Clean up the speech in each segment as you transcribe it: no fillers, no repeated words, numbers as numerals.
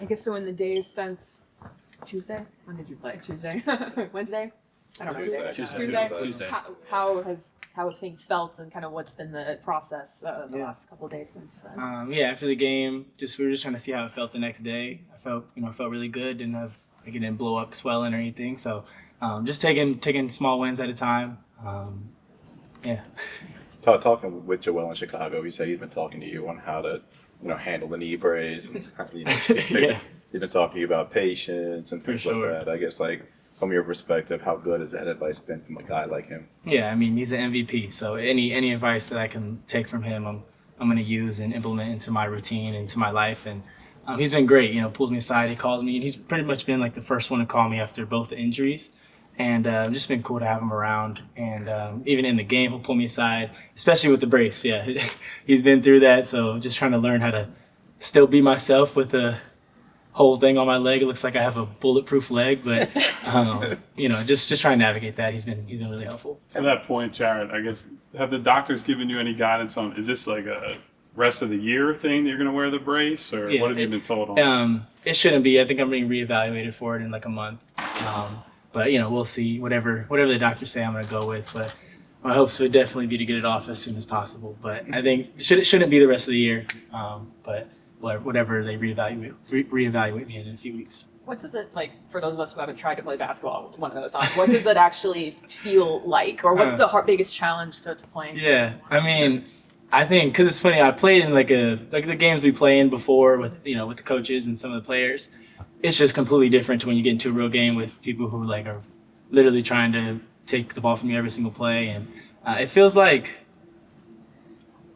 I guess so in the days since Tuesday? When did you play? Tuesday? Wednesday? I don't know. Tuesday. How have things felt and kind of what's been the process the last couple of days since then? After the game, we were just trying to see how it felt the next day. I felt really good. I didn't blow up swelling or anything. So just taking small wins at a time. Talking with Joel in Chicago, he said he's been talking to you on how to, handle the knee brace, and he's been talking to you about patience and things like that. I guess, from your perspective, how good has that advice been from a guy like him? Yeah, I mean, he's an MVP, so any advice that I can take from him, I'm going to use and implement into my routine, into my life. And he's been great. Pulls me aside, he calls me, and he's pretty much been like the first one to call me after both the injuries. And just been cool to have him around. And even in the game, he'll pull me aside, especially with the brace. Yeah, he's been through that, so just trying to learn how to still be myself with the whole thing on my leg. It looks like I have a bulletproof leg, but just trying to navigate that. He's been really helpful. To that point, Jared, I guess, have the doctors given you any guidance on, is this like a rest of the year thing that you're going to wear the brace, or what have you been told on? It shouldn't be. I think I'm being reevaluated for it in like a month. But we'll see. Whatever the doctors say, I'm going to go with. But my hopes would definitely be to get it off as soon as possible. But I think it shouldn't be the rest of the year. But whatever they reevaluate me in a few weeks. What does it, for those of us who haven't tried to play basketball with one of those on, what does it actually feel like? Or what's the biggest challenge to playing? Yeah, I mean, I think, because it's funny, I played in the games we play in before with the coaches and some of the players. It's just completely different when you get into a real game with people who are literally trying to take the ball from you every single play, and it feels like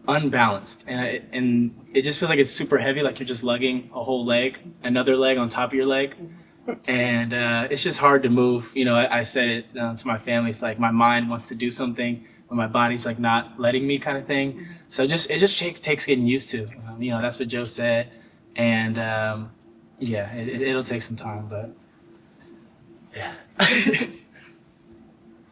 unbalanced, and it just feels like it's super heavy, like you're just lugging a whole leg, another leg on top of your leg, and it's just hard to move. I said it to my family. It's like my mind wants to do something, but my body's not letting me, kind of thing. So it just takes getting used to. That's what Joe said, and it'll take some time, but yeah.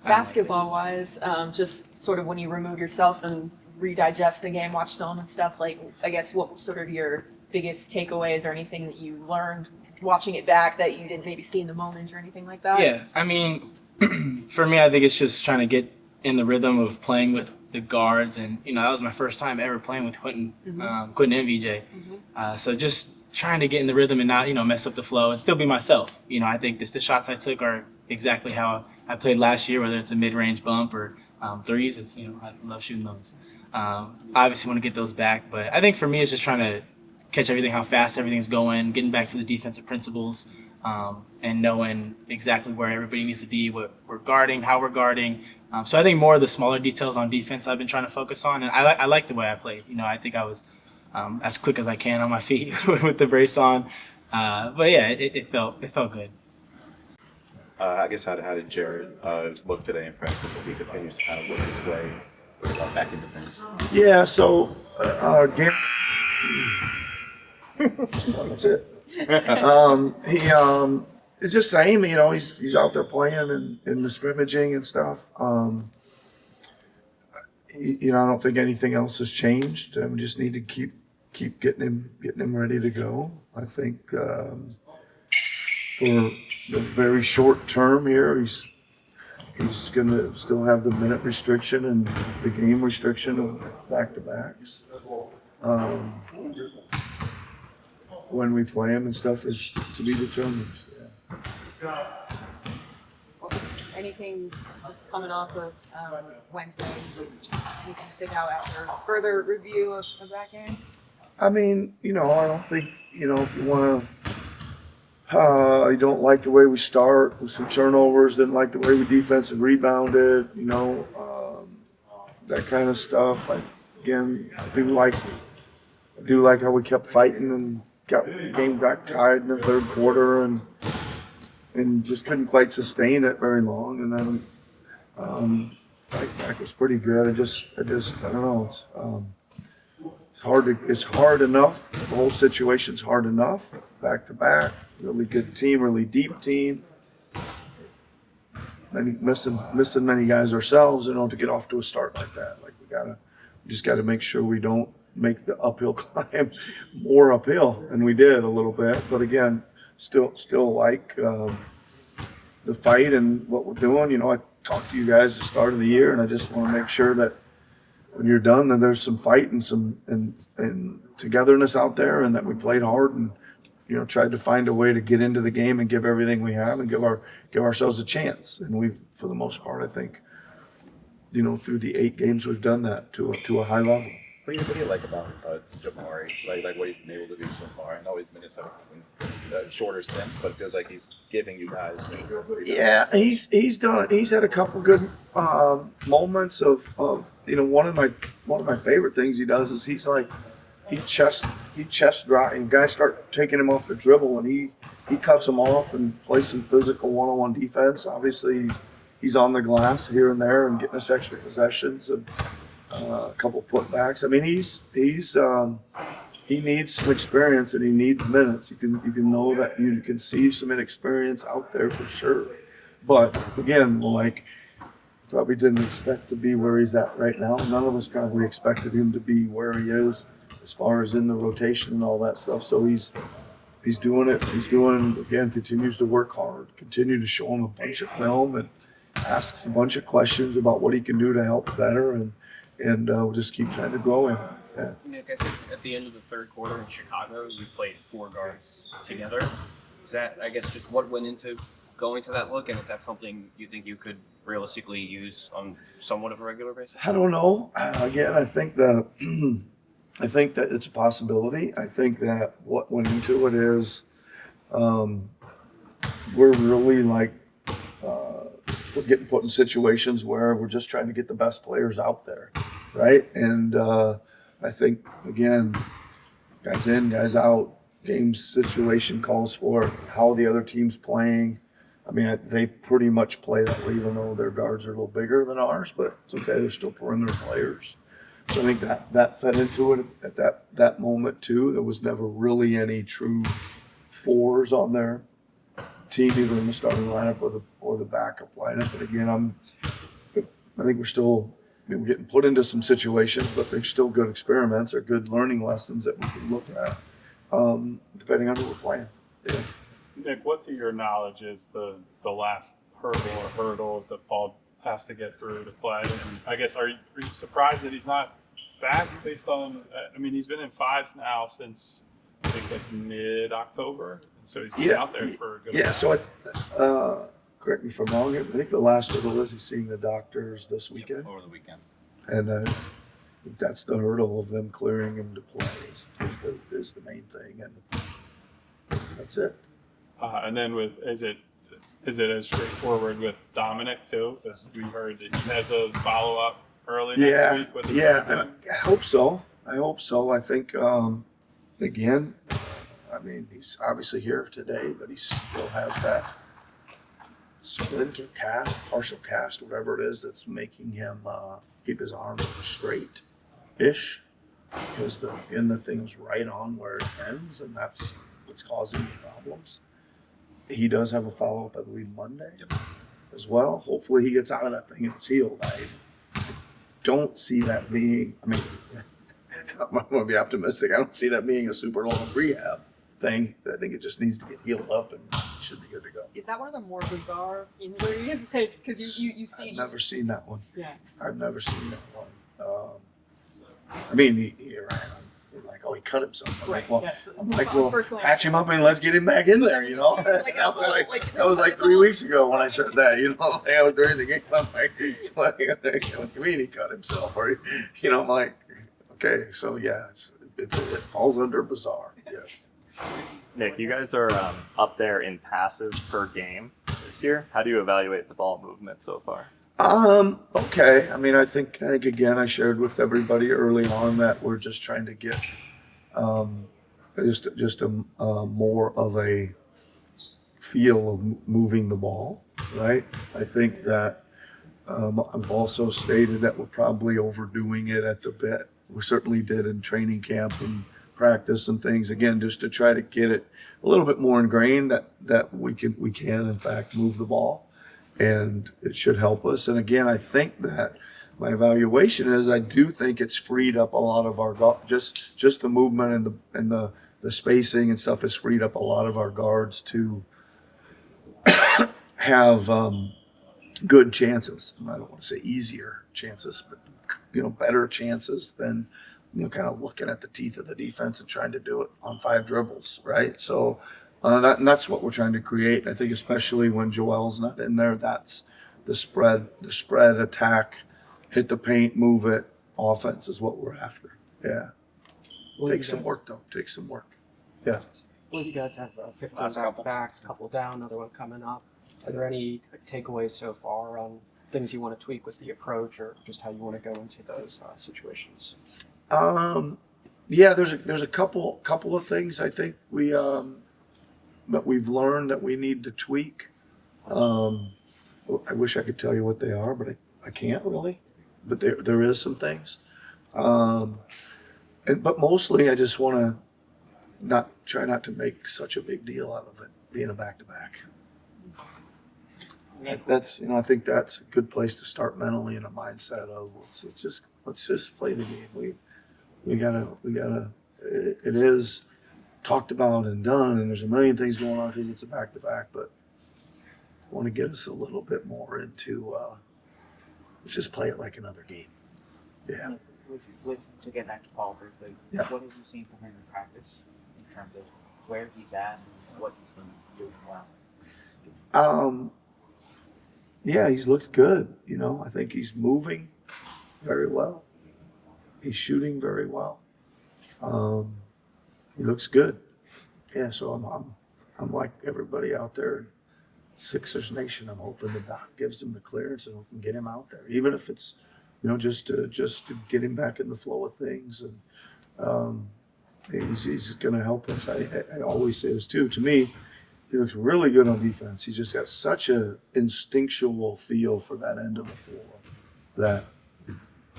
Basketball-wise, just sort of when you remove yourself and redigest the game, watch film and stuff, I guess what sort of your biggest takeaways or anything that you learned watching it back that you didn't maybe see in the moment or anything like that? Yeah, I mean, for me, I think it's just trying to get in the rhythm of playing with the guards, and that was my first time ever playing with Quentin and VJ. So just trying to get in the rhythm and not mess up the flow and still be myself. I think the shots I took are exactly how I played last year, whether it's a mid-range bump or threes. It's I love shooting those. Obviously want to get those back, but I think for me it's just trying to catch everything, how fast everything's going, getting back to the defensive principles, and knowing exactly where everybody needs to be, what we're guarding, how we're guarding. So I think more of the smaller details on defense I've been trying to focus on, and I like the way I played. I think I was as quick as I can on my feet with the brace on. But yeah, it felt good. I guess how did Jared look today in practice as he continues to kind of work his way back into things? Yeah, so game. That's it. It's just same. He's out there playing and the scrimmaging and stuff. I don't think anything else has changed. We just need to keep getting him ready to go. I think for the very short term here, he's going to still have the minute restriction and the game restriction of back-to-backs. When we play him and stuff is to be determined. Yeah. Anything just coming off of Wednesday, just anything stick out after further review of that game? I mean, I don't think, if you want to, you don't like the way we start with some turnovers, didn't like the way we defensive rebounded, that kind of stuff. I do like how we kept fighting and got the game back tied in the third quarter and just couldn't quite sustain it very long. And then fight back was pretty good. I don't know. It's hard enough. The whole situation's hard enough. Back to back, really good team, really deep team. Missing many guys ourselves, to get off to a start like that. We just got to make sure we don't make the uphill climb more uphill, and we did a little bit. But again, still like the fight and what we're doing. You know, I talked to you guys at the start of the year, and I just want to make sure that when you're done, that there's some fight and some and togetherness out there, and that we played hard and, you know, tried to find a way to get into the game and give everything we have and give ourselves a chance. And we, for the most part, I think, you know, through the 8 games, we've done that to a high level. What do you like about Jamari? Like what he's been able to do so far? I know he's been in some shorter stints, but it feels like he's giving you guys. Yeah, he's done it. He's had a couple good moments of you know, one of my favorite things he does is he's like he chest drive, and guys start taking him off the dribble, and he cuts them off and plays some physical one-on-one defense. Obviously, he's on the glass here and there and getting us extra possessions and a couple putbacks. I mean, he needs some experience and he needs minutes. You can know that, you can see some inexperience out there for sure. But again, like, probably didn't expect to be where he's at right now. None of us probably expected him to be where he is as far as in the rotation and all that stuff. So he's doing it. He's doing, again, continues to work hard, continue to show him a bunch of film and asks a bunch of questions about what he can do to help better, and we'll just keep trying to grow him. Yeah. Nick, I think at the end of the third quarter in Chicago, you played 4 guards together. Is that, I guess, just what went into going to that look, and is that something you think you could realistically use on somewhat of a regular basis? I don't know. Again, I think that it's a possibility. I think that what went into it is we're really like we're getting put in situations where we're just trying to get the best players out there, right? And I think, again, guys in, guys out, game situation calls for how the other team's playing. I mean, they pretty much play that way, even though their guards are a little bigger than ours, but it's okay. They're still perimeter players. So I think that fed into it at that moment too. There was never really any true 4s on their team, either in the starting lineup or the backup lineup. But again, I think we're getting put into some situations, but they're still good experiments or good learning lessons that we can look at, depending on who we're playing. Yeah. Nick, what to your knowledge is the last hurdle or hurdles that Paul has to get through to play? And I guess, are you surprised that he's not back based on, I mean, he's been in 5s now since I think like mid-October. So he's been out there for a good while. So correct me if I'm wrong here, but I think the last hurdle is he's seeing the doctors this weekend. Over the weekend. And I think that's the hurdle of them clearing him to play is the main thing. And that's it. And then is it as straightforward with Dominick too? Because we heard that he has a follow-up early next week with I hope so. I think, again, I mean, he's obviously here today, but he still has that splint or cast, partial cast, whatever it is that's making him keep his arm straight-ish, because the thing's right on where it ends, and that's what's causing the problems. He does have a follow-up, I believe, Monday as well. Hopefully he gets out of that thing and it's healed. I don't see that being, I mean, I'm going to be optimistic. I don't see that being a super long rehab thing. I think it just needs to get healed up and should be good to go. Is that one of the more bizarre injuries? Because you see. I've never seen that one. Yeah. I've never seen that one. I mean, you're right. You're like, oh, he cut himself. I'm like, well, patch him up and let's get him back in there, you know? That was like 3 weeks ago when I said that, you know? Like, I was during the game. I'm like, what do you mean he cut himself? Or, you know, I'm like, okay, so yeah, it falls under bizarre, yes. Nick, you guys are up there in passive per game this year. How do you evaluate the ball movement so far? Okay. I mean, I think again, I shared with everybody early on that we're just trying to get just a more of a feel of moving the ball, right? I think that I've also stated that we're probably overdoing it at the bit. We certainly did in training camp and practice and things, again, just to try to get it a little bit more ingrained that we can in fact move the ball, and it should help us. And again, I think that my evaluation is I do think it's freed up a lot of our just the movement and the spacing and stuff has freed up a lot of our guards to have good chances. I don't want to say easier chances, but better chances than kind of looking at the teeth of the defense and trying to do it on 5 dribbles, right? So that's what we're trying to create. And I think especially when Joel's not in there, that's the spread attack, hit the paint, move it. Offense is what we're after. Yeah. Takes some work though. Takes some work. Yeah. Well, you guys have 15 Last couple. back-to-backs, a couple down, another one coming up. Are there any takeaways so far on things you want to tweak with the approach, or just how you want to go into those situations? Yeah, there's a couple of things I think that we've learned that we need to tweak. I wish I could tell you what they are, but I can't really. But there is some things. But mostly I just want to try not to make such a big deal out of it being a back-to-back. That's I think that's a good place to start mentally in a mindset of let's just play the game. We gotta it is talked about and done, and there's a million things going on because it's a back-to-back, but I want to get us a little bit more into let's just play it like another game. Yeah. To get back to Paul briefly, Yeah. what have you seen from him in practice in terms of where he's at and what he's been doing well? Yeah, he's looked good. I think he's moving very well. He's shooting very well. He looks good. Yeah, so I'm like everybody out there in Sixers Nation. I'm hoping the doc gives him the clearance and we can get him out there, even if it's just to get him back in the flow of things. And he's going to help us. I always say this too. To me, he looks really good on defense. He's just got such an instinctual feel for that end of the floor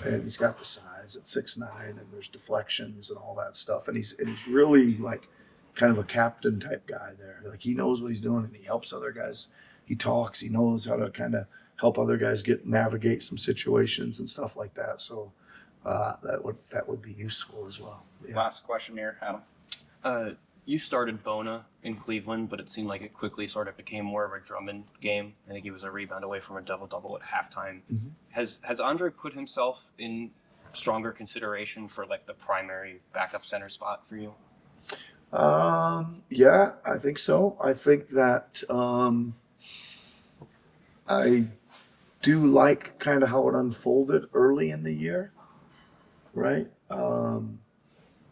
and he's got the size at 6'9", and there's deflections and all that stuff. And he's really like kind of a captain type guy there. Like he knows what he's doing and he helps other guys. He talks. He knows how to kind of help other guys navigate some situations and stuff like that. So that would be useful as well. Yeah. Last question here, Adam. You started Bona in Cleveland, but it seemed like it quickly sort of became more of a Drummond game. I think he was a rebound away from a double-double at halftime. Mm-hmm. Has Andre put himself in stronger consideration for like the primary backup center spot for you? Yeah, I think so. I think that I do like kind of how it unfolded early in the year, right?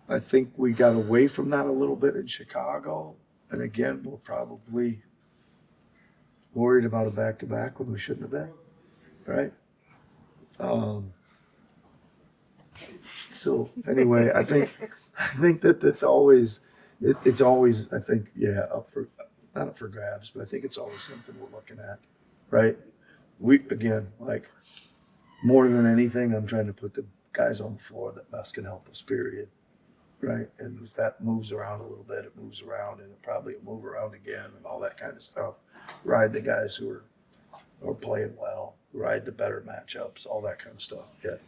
I think we got away from that a little bit in Chicago. And again, we're probably worried about a back-to-back when we shouldn't have been, right? So anyway, I think that it's always, I think, yeah, not up for grabs, but I think it's always something we're looking at, right? Again, like more than anything, I'm trying to put the guys on the floor that best can help us, period. Right, and if that moves around a little bit, it moves around, and it probably will move around again, and all that kind of stuff. Ride the guys who are playing well, ride the better matchups, all that kind of stuff. Yeah.